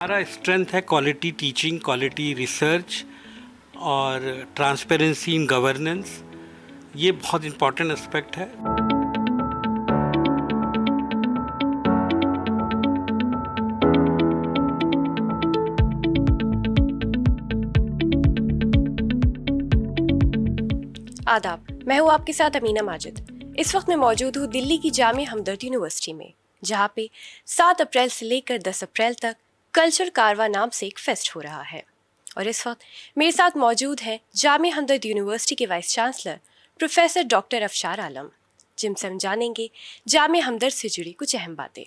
हमारा स्ट्रेंथ है quality teaching, quality research और ट्रांसपेरेंसी इन गवर्नेंस। ये बहुत इम्पॉर्टेंट एस्पेक्ट है। आदाब, मैं हूँ आपके साथ अमीना माजिद। इस वक्त मैं मौजूद हूँ दिल्ली की जामिया हमदर्द यूनिवर्सिटी में, जहाँ पे 7 अप्रैल से लेकर 10 अप्रैल तक कल्चर कारवा नाम से एक फेस्ट हो रहा है। और इस वक्त मेरे साथ मौजूद हैं जामिया हमदर्द यूनिवर्सिटी के वाइस चांसलर प्रोफेसर डॉक्टर अफशार आलम, जिनसे हम जानेंगे जामिया हमदर्द से जुड़ी कुछ अहम बातें।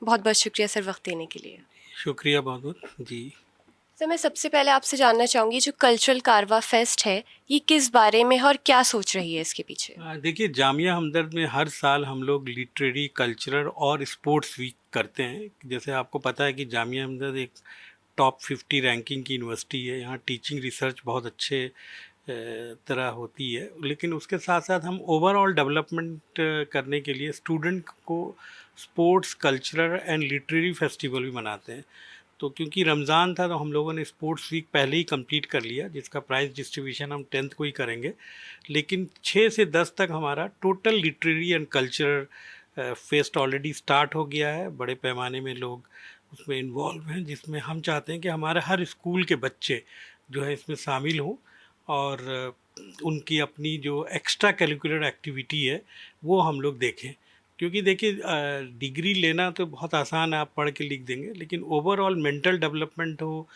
बहुत बहुत शुक्रिया सर वक्त देने के लिए। शुक्रिया बहुत बहुत जी। सर, मैं सबसे पहले आपसे जानना चाहूँगी, जो कल्चरल कारवा फेस्ट है ये किस बारे में है और क्या सोच रही है इसके पीछे? देखिए, जामिया हमदर्द में हर साल हम लोग लिटरेरी, कल्चरल और स्पोर्ट्स वीक करते हैं। जैसे आपको पता है कि जामिया हमदर्द एक टॉप 50 रैंकिंग की यूनिवर्सिटी है। यहाँ टीचिंग रिसर्च बहुत अच्छे तरह होती है, लेकिन उसके साथ साथ हम ओवरऑल डेवलपमेंट करने के लिए स्टूडेंट को sports, cultural and literary festival भी मनाते हैं। तो क्योंकि रमज़ान था तो हम लोगों ने स्पोर्ट्स वीक पहले ही कंप्लीट कर लिया, जिसका प्राइज़ डिस्ट्रीब्यूशन हम 10th को ही करेंगे। लेकिन 6 से 10 तक हमारा total literary and cultural fest already start हो गया है। बड़े पैमाने में लोग उसमें इन्वॉल्व हैं, जिसमें हम चाहते हैं कि हमारे हर स्कूल के बच्चे जो है इसमें शामिल हों और उनकी अपनी जो एक्स्ट्रा करिकुलर एक्टिविटी है वो हम लोग देखें। क्योंकि देखिए, डिग्री लेना तो बहुत आसान है, आप पढ़ के लिख देंगे, लेकिन ओवरऑल मेंटल डेवलपमेंट हो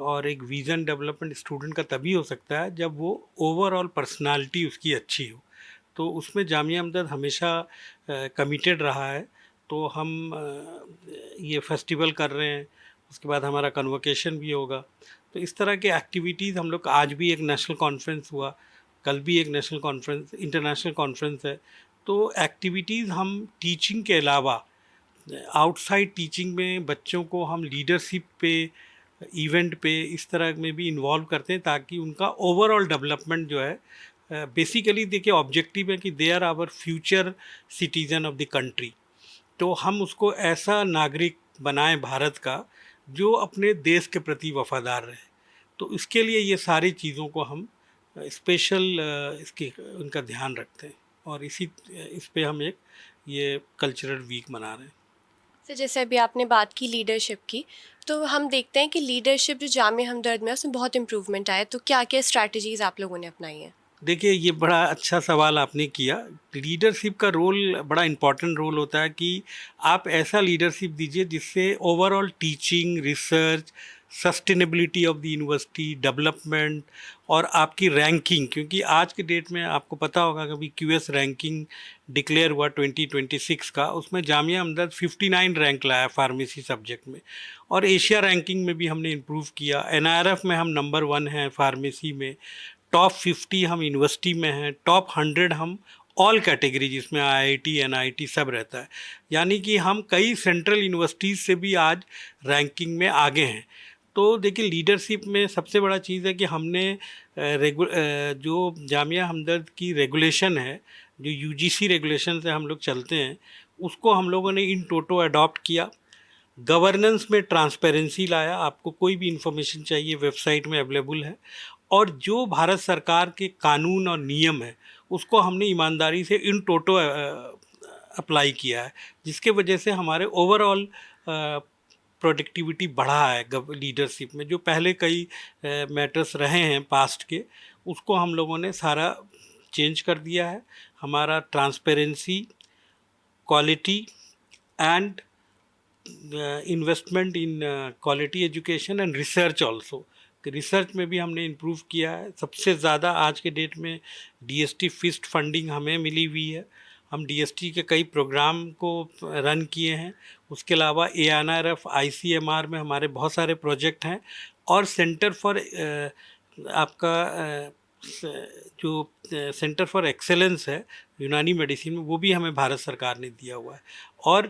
और एक विज़न डेवलपमेंट स्टूडेंट का तभी हो सकता है जब वो ओवरऑल पर्सनालिटी उसकी अच्छी हो। तो उसमें जामिया हमदर्द हमेशा कमिटेड रहा है। तो हम ये फेस्टिवल कर रहे हैं, उसके बाद हमारा कन्वोकेशन भी होगा। तो इस तरह के एक्टिविटीज़ हम लोग, आज भी एक नेशनल कॉन्फ्रेंस हुआ, कल भी एक नेशनल कॉन्फ्रेंस, इंटरनेशनल कॉन्फ्रेंस है। तो एक्टिविटीज़ हम टीचिंग के अलावा आउटसाइड टीचिंग में बच्चों को हम लीडरशिप पे, इवेंट पे, इस तरह में भी इन्वॉल्व करते हैं, ताकि उनका ओवरऑल डेवलपमेंट जो है, बेसिकली देखिए ऑब्जेक्टिव है कि they are our future citizen of the country. तो हम उसको ऐसा नागरिक बनाएं भारत का जो अपने देश के प्रति वफादार रहे। तो इसके लिए ये सारी चीज़ों को हम स्पेशल इसके उनका ध्यान रखते हैं और इस पे हम एक ये कल्चरल वीक मना रहे हैं। सर, जैसे अभी आपने बात की लीडरशिप की, तो हम देखते हैं कि लीडरशिप जो जामिया हमदर्द में है उसमें बहुत इम्प्रूवमेंट आया। तो क्या क्या स्ट्रैटेजीज आप लोगों ने अपनाई हैं? देखिए, ये बड़ा अच्छा सवाल आपने किया। लीडरशिप का रोल बड़ा इम्पॉर्टेंट रोल होता है कि आप ऐसा लीडरशिप दीजिए जिससे overall teaching, research, sustainability of the university, development और आपकी रैंकिंग, क्योंकि आज के डेट में आपको पता होगा कि अभी क्यूएस रैंकिंग डिक्लेयर हुआ 2026 का, उसमें जामिया हमदर्द 59 रैंक लाया फार्मेसी सब्जेक्ट में। और एशिया रैंकिंग में भी हमने इम्प्रूव किया। एनआईआरएफ में हम नंबर 1 हैं फार्मेसी में, टॉप 50 हम यूनिवर्सिटी में हैं, टॉप 100 हम ऑल कैटेगरी, जिसमें आईआईटी, एनआईटी सब रहता है। यानी कि हम कई सेंट्रल यूनिवर्सिटीज़ से भी आज रैंकिंग में आगे हैं। तो देखिए, लीडरशिप में सबसे बड़ा चीज़ है कि हमने जो जामिया हमदर्द की रेगुलेशन है, जो यूजीसी रेगुलेशन से हम लोग चलते हैं, उसको हम लोगों ने इन टोटो अडॉप्ट किया। गवर्नेंस में ट्रांसपेरेंसी लाया, आपको कोई भी इंफॉर्मेशन चाहिए वेबसाइट में अवेलेबल है। और जो भारत सरकार के कानून और नियम है उसको हमने ईमानदारी से इन टोटो अप्लाई किया है, जिसके वजह से हमारे ओवरऑल प्रोडक्टिविटी बढ़ा है। लीडरशिप में जो पहले कई मैटर्स रहे हैं पास्ट के, उसको हम लोगों ने सारा चेंज कर दिया है। हमारा transparency, quality and investment in quality education and research also. Research में भी हमने इम्प्रूव किया है। सबसे ज़्यादा आज के डेट में डीएसटी फिस्ट फंडिंग हमें मिली हुई है। हम डीएसटी के कई प्रोग्राम को रन किए हैं। उसके अलावा एएनआरएफ, आईसीएमआर में हमारे बहुत सारे प्रोजेक्ट हैं। और सेंटर फॉर आपका जो सेंटर फॉर एक्सेलेंस है यूनानी मेडिसिन में, वो भी हमें भारत सरकार ने दिया हुआ है और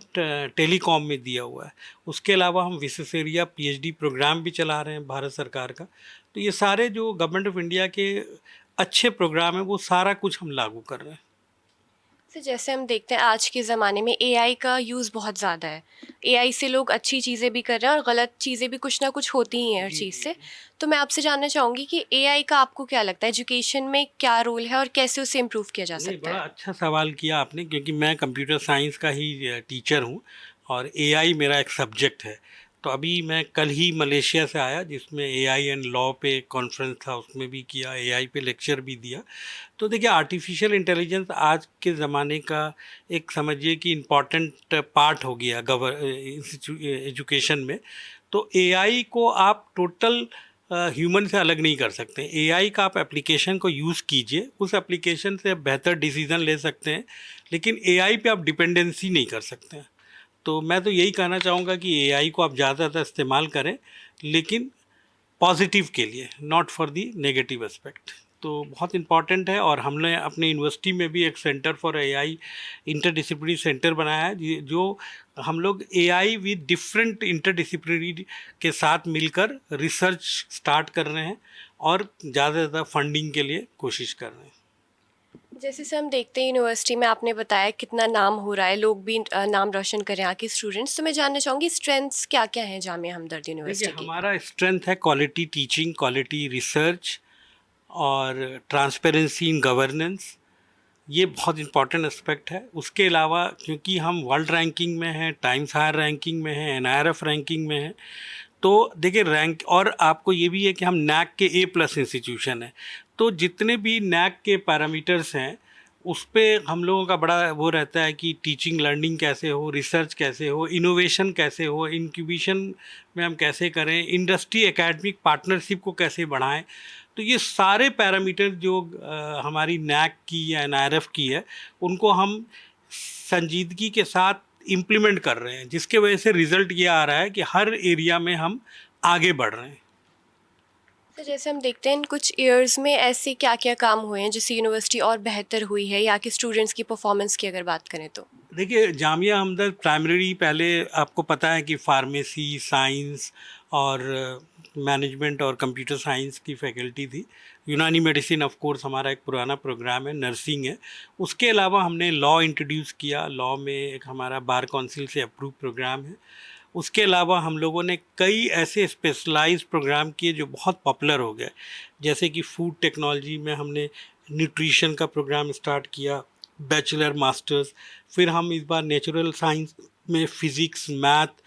टेलीकॉम में दिया हुआ है। उसके अलावा हम विशेषज्ञ पीएचडी प्रोग्राम भी चला रहे हैं भारत सरकार का। तो ये सारे जो गवर्नमेंट ऑफ इंडिया के अच्छे प्रोग्राम हैं वो सारा कुछ हम लागू कर रहे हैं। तो जैसे हम देखते हैं आज के ज़माने में एआई का यूज़ बहुत ज़्यादा है। एआई से लोग अच्छी चीज़ें भी कर रहे हैं और गलत चीज़ें भी कुछ ना कुछ होती ही हैं हर जी, चीज़ जी, से। जी। तो मैं आपसे जानना चाहूँगी कि एआई का आपको क्या लगता है एजुकेशन में क्या रोल है और कैसे उसे इम्प्रूव किया जा नहीं, सकता बड़ा है? अच्छा सवाल किया आपने, क्योंकि मैं कंप्यूटर साइंस का ही टीचर हूँ और एआई मेरा एक सब्जेक्ट है। तो अभी मैं कल ही मलेशिया से आया, जिसमें एआई एंड लॉ पे कॉन्फ्रेंस था, उसमें भी किया, एआई पे लेक्चर भी दिया। तो देखिए, आर्टिफिशियल इंटेलिजेंस आज के ज़माने का एक, समझिए कि इम्पॉर्टेंट पार्ट हो गया एजुकेशन में। तो एआई को आप टोटल ह्यूमन से अलग नहीं कर सकते। एआई का आप एप्लीकेशन को यूज़ कीजिए, उस एप्लीकेशन से आप बेहतर डिसीजन ले सकते हैं, लेकिन एआई पे आप डिपेंडेंसी नहीं कर सकते हैं। तो मैं तो यही कहना चाहूँगा कि एआई को आप ज़्यादातर इस्तेमाल करें, लेकिन पॉजिटिव के लिए, not for the negative aspect. तो बहुत इम्पॉर्टेंट है, और हमने अपने यूनिवर्सिटी में भी एक centre for AI, interdisciplinary centre बनाया है, जो हम लोग एआई विद डिफरेंट इंटरडिसिप्लिनरी के साथ मिलकर रिसर्च स्टार्ट कर रहे हैं और ज़्यादा से ज़्यादा फंडिंग के लिए कोशिश कर रहे हैं। जैसे से हम देखते हैं यूनिवर्सिटी में आपने बताया कितना नाम हो रहा है, लोग भी नाम रोशन कर रहे हैं आके स्टूडेंट्स। तो मैं जानना चाहूँगी स्ट्रेंथ्स क्या-क्या हैं जामिया हमदर्द देखिए, यूनिवर्सिटी की? हमारा स्ट्रेंथ है क्वालिटी टीचिंग, क्वालिटी रिसर्च और ट्रांसपेरेंसी इन गवर्नेंस। ये बहुत इंपॉर्टेंट एस्पेक्ट है। उसके अलावा, क्योंकि हम वर्ल्ड रैंकिंग में हैं, टाइम्स हायर रैंकिंग में हैं, एनआईआरएफ रैंकिंग में हैं, तो देखिए रैंक, और आपको ये भी है कि हम नैक के ए प्लस इंस्टीट्यूशन है। तो जितने भी नैक के पैरामीटर्स हैं, उस पे हम लोगों का बड़ा वो रहता है कि टीचिंग लर्निंग कैसे हो, रिसर्च कैसे हो, इनोवेशन कैसे हो, इंक्यूबेशन में हम कैसे करें, इंडस्ट्री एकेडमिक पार्टनरशिप को कैसे बढ़ाएं। तो ये सारे पैरामीटर जो हमारी नैक की या एनआईआरएफ की है, उनको हम संजीदगी के साथ इम्प्लीमेंट कर रहे हैं, जिसके वजह से रिज़ल्ट ये आ रहा है कि हर एरिया में हम आगे बढ़ रहे हैं। तो जैसे हम देखते हैं इन कुछ ईयर्स में ऐसे क्या-क्या काम हुए हैं जिससे यूनिवर्सिटी और बेहतर हुई है या कि स्टूडेंट्स की परफॉर्मेंस की अगर बात करें तो? देखिए, जामिया हमदर्द प्राइमरी, पहले आपको पता है कि फार्मेसी, साइंस और मैनेजमेंट और कंप्यूटर साइंस की फैकल्टी थी। यूनानी मेडिसिन ऑफ कोर्स हमारा एक पुराना प्रोग्राम है, नर्सिंग है। उसके अलावा हमने लॉ इंट्रोड्यूस किया, लॉ में एक हमारा बार काउंसिल से अप्रूव प्रोग्राम है। उसके अलावा हम लोगों ने कई ऐसे स्पेशलाइज्ड प्रोग्राम किए जो बहुत पॉपुलर हो गए, जैसे कि फूड टेक्नोलॉजी में हमने न्यूट्रिशन का प्रोग्राम स्टार्ट किया, बैचलर मास्टर्स। फिर हम इस बार नेचुरल साइंस में फ़िज़िक्स, मैथ,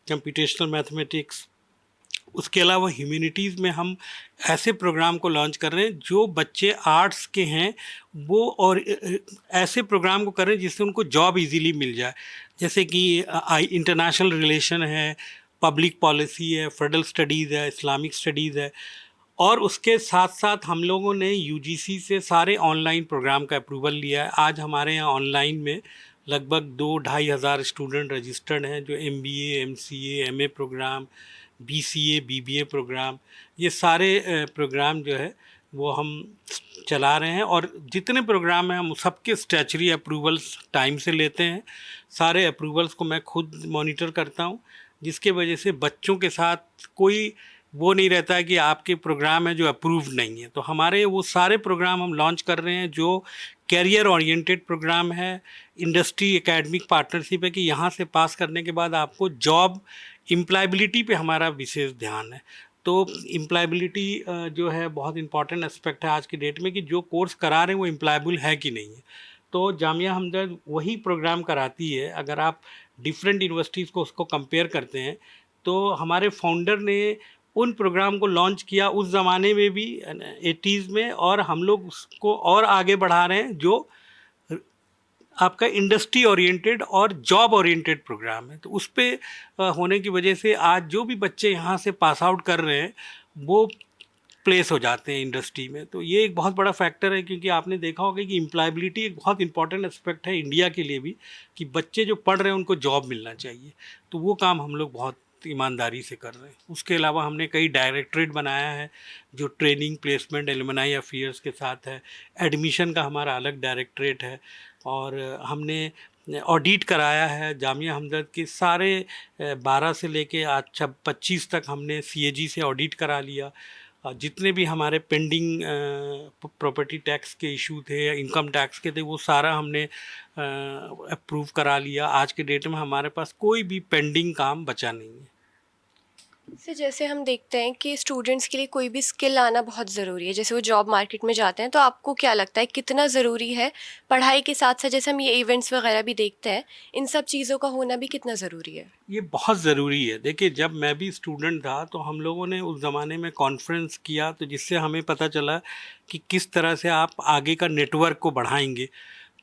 कंप्यूटेशनल मैथमेटिक्स, उसके अलावा ह्यूमैनिटीज़ में हम ऐसे प्रोग्राम को लॉन्च कर रहे हैं जो बच्चे आर्ट्स के हैं वो, और ऐसे प्रोग्राम को कर रहे हैं जिससे उनको जॉब इजीली मिल जाए, जैसे कि इंटरनेशनल रिलेशन है, पब्लिक पॉलिसी है, फेडरल स्टडीज़ है, इस्लामिक स्टडीज़ है। और उसके साथ साथ हम लोगों ने यूजीसी से सारे ऑनलाइन प्रोग्राम का अप्रूवल लिया है। आज हमारे यहाँ ऑनलाइन में लगभग 2-2,500 स्टूडेंट रजिस्टर्ड हैं, जो MBA, MCA, MA program, BCA, BBA program, ये सारे प्रोग्राम जो है वो हम चला रहे हैं। और जितने प्रोग्राम हैं हम सबके स्टैचुटरी अप्रूवल्स टाइम से लेते हैं। सारे अप्रूवल्स को मैं खुद मॉनिटर करता हूँ, जिसके वजह से बच्चों के साथ कोई वो नहीं रहता है कि आपके प्रोग्राम है जो अप्रूव नहीं है। तो हमारे वो सारे प्रोग्राम हम लॉन्च कर रहे हैं जो कैरियर ओरिएंटेड प्रोग्राम है, इंडस्ट्री एकेडमिक पार्टनरशिप है, कि यहाँ से पास करने के बाद आपको जॉब एम्प्लॉयबिलिटी पे हमारा विशेष ध्यान है। तो एम्प्लॉयबिलिटी जो है बहुत इंपॉर्टेंट एस्पेक्ट है आज की डेट में, कि जो कोर्स करा रहे हैं वो एम्प्लॉयबल है कि नहीं है। तो जामिया हमदर्द वही प्रोग्राम कराती है। अगर आप डिफरेंट यूनिवर्सिटीज़ को उसको कंपेयर करते हैं, तो हमारे फाउंडर ने उन प्रोग्राम को लॉन्च किया उस ज़माने में भी 80s में, और हम लोग उसको और आगे बढ़ा रहे हैं, जो आपका इंडस्ट्री ओरिएंटेड और जॉब ओरिएंटेड प्रोग्राम है। तो उस पे होने की वजह से आज जो भी बच्चे यहाँ से पास आउट कर रहे हैं वो प्लेस हो जाते हैं इंडस्ट्री में। तो ये एक बहुत बड़ा फैक्टर है, क्योंकि आपने देखा होगा कि एम्प्लॉयबिलिटी एक बहुत इंपॉर्टेंट एस्पेक्ट है इंडिया के लिए भी, कि बच्चे जो पढ़ रहे हैं उनको जॉब मिलना चाहिए। तो वो काम हम लोग बहुत ईमानदारी से कर रहे हैं। उसके अलावा हमने कई डायरेक्टरेट बनाया है जो ट्रेनिंग, प्लेसमेंट, एलुमनाई अफेयर्स के साथ है। एडमिशन का हमारा अलग डायरेक्टरेट है, और हमने ऑडिट कराया है जामिया हमदर्द के सारे 12 से लेके आज 25 तक हमने सीएजी से ऑडिट करा लिया। जितने भी हमारे पेंडिंग प्रॉपर्टी टैक्स के इशू थे, इनकम टैक्स के थे, वो सारा हमने अप्रूव करा लिया। आज के डेट में हमारे पास कोई भी पेंडिंग काम बचा नहीं है। सर, जैसे हम देखते हैं कि स्टूडेंट्स के लिए कोई भी स्किल आना बहुत ज़रूरी है, जैसे वो जॉब मार्केट में जाते हैं, तो आपको क्या लगता है कितना ज़रूरी है पढ़ाई के साथ साथ, जैसे हम ये इवेंट्स वगैरह भी देखते हैं, इन सब चीज़ों का होना भी कितना ज़रूरी है? ये बहुत ज़रूरी है। देखिए, जब मैं भी स्टूडेंट था तो हम लोगों ने उस ज़माने में कॉन्फ्रेंस किया, तो जिससे हमें पता चला कि किस तरह से आप आगे का नेटवर्क को बढ़ाएंगे।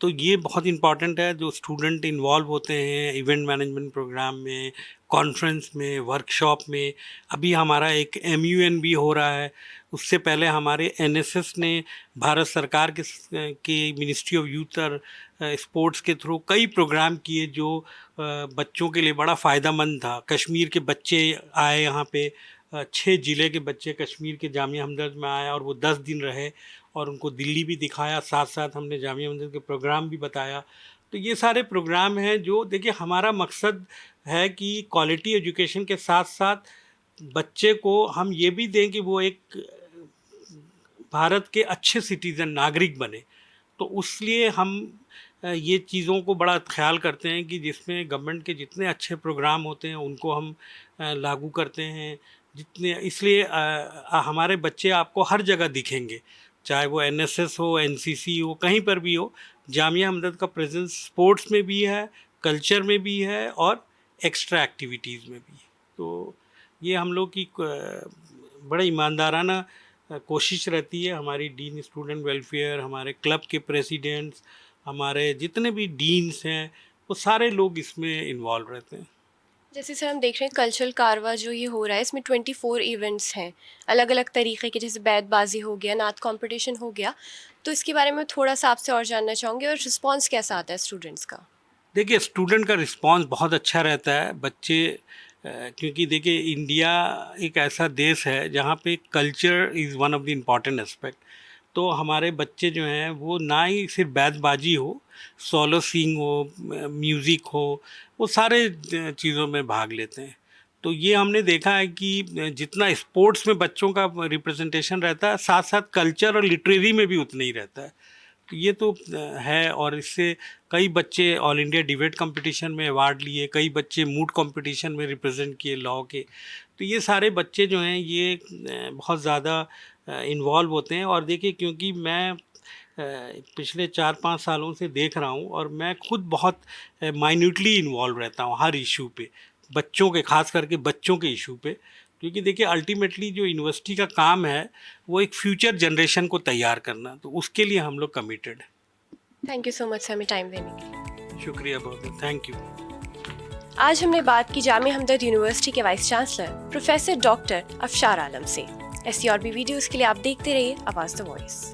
तो ये बहुत इम्पॉर्टेंट है, जो स्टूडेंट इन्वॉल्व होते हैं इवेंट मैनेजमेंट प्रोग्राम में, कॉन्फ्रेंस में, वर्कशॉप में। अभी हमारा एक MUN भी हो रहा है। उससे पहले हमारे NSS ने भारत सरकार के मिनिस्ट्री ऑफ यूथ और स्पोर्ट्स के थ्रू कई प्रोग्राम किए जो बच्चों के लिए बड़ा फ़ायदेमंद था। कश्मीर के बच्चे आए यहाँ पे, 6 ज़िले के बच्चे कश्मीर के जामिया हमदर्द में आए और वो 10 दिन रहे और उनको दिल्ली भी दिखाया, साथ साथ हमने जामिया हमदर्द के प्रोग्राम भी बताया। तो ये सारे प्रोग्राम हैं जो, देखिए, हमारा मकसद है कि क्वालिटी एजुकेशन के साथ साथ बच्चे को हम ये भी दें कि वो एक भारत के अच्छे सिटीज़न, नागरिक बने। तो उसलिए हम ये चीज़ों को बड़ा ख्याल करते हैं कि जिसमें गवर्नमेंट के जितने अच्छे प्रोग्राम होते हैं उनको हम लागू करते हैं। जितने, इसलिए हमारे बच्चे आपको हर जगह दिखेंगे, चाहे वो NSS हो, NCC हो, कहीं पर भी हो। जामिया हमदर्द का प्रेजेंस स्पोर्ट्स में भी है, कल्चर में भी है और एक्स्ट्रा एक्टिविटीज़ में भी है। तो ये हम लोग की बड़ा ईमानदाराना कोशिश रहती है। हमारी डीन स्टूडेंट वेलफेयर, हमारे क्लब के प्रेसिडेंट्स, हमारे जितने भी डीन्स हैं, वो सारे लोग इसमें इन्वॉल्व रहते हैं। जैसे सर हम देख रहे हैं कल्चरल कारवा जो ये हो रहा है, इसमें 24 इवेंट्स हैं अलग अलग तरीके के, जैसे बैतबाजी हो गया, नात कंपटीशन हो गया। तो इसके बारे में थोड़ा सा आपसे और जानना चाहूँगी, और रिस्पांस कैसा आता है स्टूडेंट्स का? देखिए, स्टूडेंट का रिस्पांस बहुत अच्छा रहता है। बच्चे क्योंकि देखिए, इंडिया एक ऐसा देश है जहाँ पे culture is one of the important aspect. तो हमारे बच्चे जो हैं वो ना ही सिर्फ बैतबाजी हो, सोलो सिंग हो, म्यूज़िक हो, वो सारे चीज़ों में भाग लेते हैं। तो ये हमने देखा है कि जितना स्पोर्ट्स में बच्चों का रिप्रेजेंटेशन रहता है, साथ साथ कल्चर और लिटरेरी में भी उतना ही रहता है। तो ये तो है। और इससे कई बच्चे ऑल इंडिया डिबेट कंपटीशन में अवार्ड लिए, कई बच्चे मूड कंपटीशन में रिप्रेजेंट किए लॉ के। तो ये सारे बच्चे जो हैं ये बहुत ज़्यादा इन्वॉल्व होते हैं। और देखिए, क्योंकि मैं पिछले 4-5 सालों से देख रहा हूँ और मैं खुद बहुत माइन्यूटली इन्वॉल्व रहता हूँ हर इशू पे, बच्चों के, खास करके बच्चों के इशू पे। क्योंकि देखिए, अल्टीमेटली जो यूनिवर्सिटी का काम है वो एक फ्यूचर जनरेशन को तैयार करना, तो उसके लिए हम लोग कमिटेड हैं। Thank you so much sir, हमें टाइम देने के लिए। शुक्रिया बहुत, थैंक यू। आज हमने बात की जामिया हमदर्द यूनिवर्सिटी के वाइस चांसलर प्रोफेसर डॉक्टर अफशार आलम से। ऐसी और भी वीडियोस के लिए आप देखते रहिए आवाज़ द वॉइस।